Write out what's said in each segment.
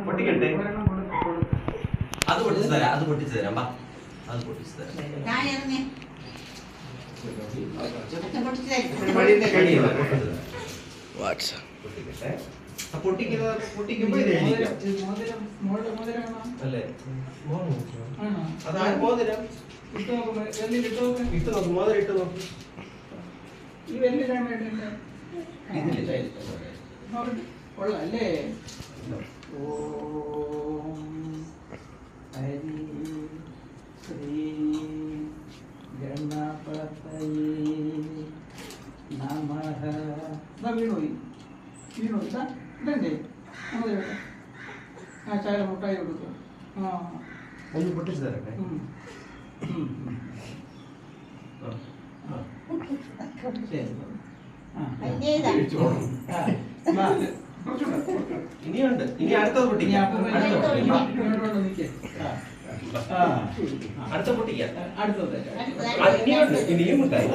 പൊട്ടിക്കട്ടെ. അത് പൊട്ടിച്ചു തരാം, അത് പൊട്ടിച്ചു തരാം. വാ, അത് പൊട്ടിച്ചു തരാം. പൊട്ടിക്കുമ്പോ ഇത് എഴുതിക്കാം അല്ലേ? അതാണ് മോതിരം. ഇട്ട് നോക്ക്, മോതിരം ഇട്ട് നോക്ക്. കൊള്ളല്ലേ? ഓം ഹരി ശ്രീ ഗണപതയേ നമഃ. വീണോയി ഇതല്ലേ? ആ ചായ മുട്ടായി കൊടുക്കും. ആ ഒന്ന് പൊട്ടിച്ചു തരട്ടെ. ഇനിയുണ്ട്, ഇനി അടുത്തത് പൊട്ടിക്കാം. അടുത്ത പൊട്ടിക്കാം. ഇനിയുണ്ട്, ഇനിയും മുട്ടായി.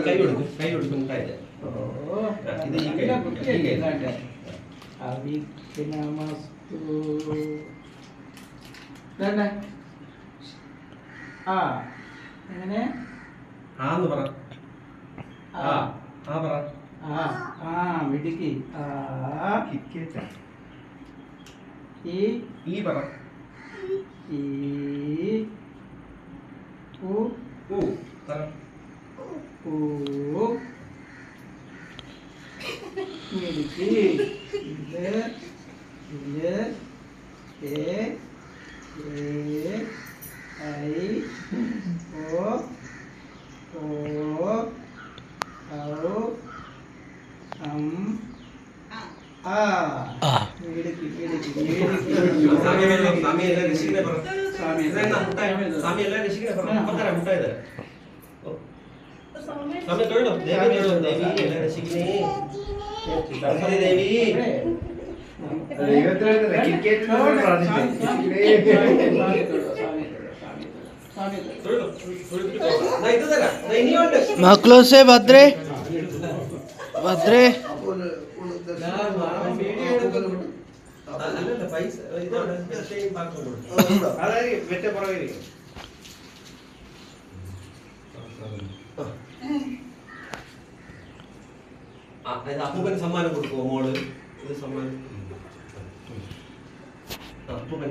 കൈ കൊടുക്കും, കൈ കൊടുക്കും മുട്ടായി. ഇത് ഈ കൈ എങ്ങനെ ആന്ന് പറ. ആ പറ. മിടുക്കി. ഈ പറ. ഈ പറ. മിടുക്കി. മക്ലോസെ ഭദ്രേ ഭദ്രേ പൈസ അപ്പൂപ്പന് സമ്മാനം കൊടുക്കുമോ മോള്? ഇത് സമ്മാനം അപ്പൂപ്പൻ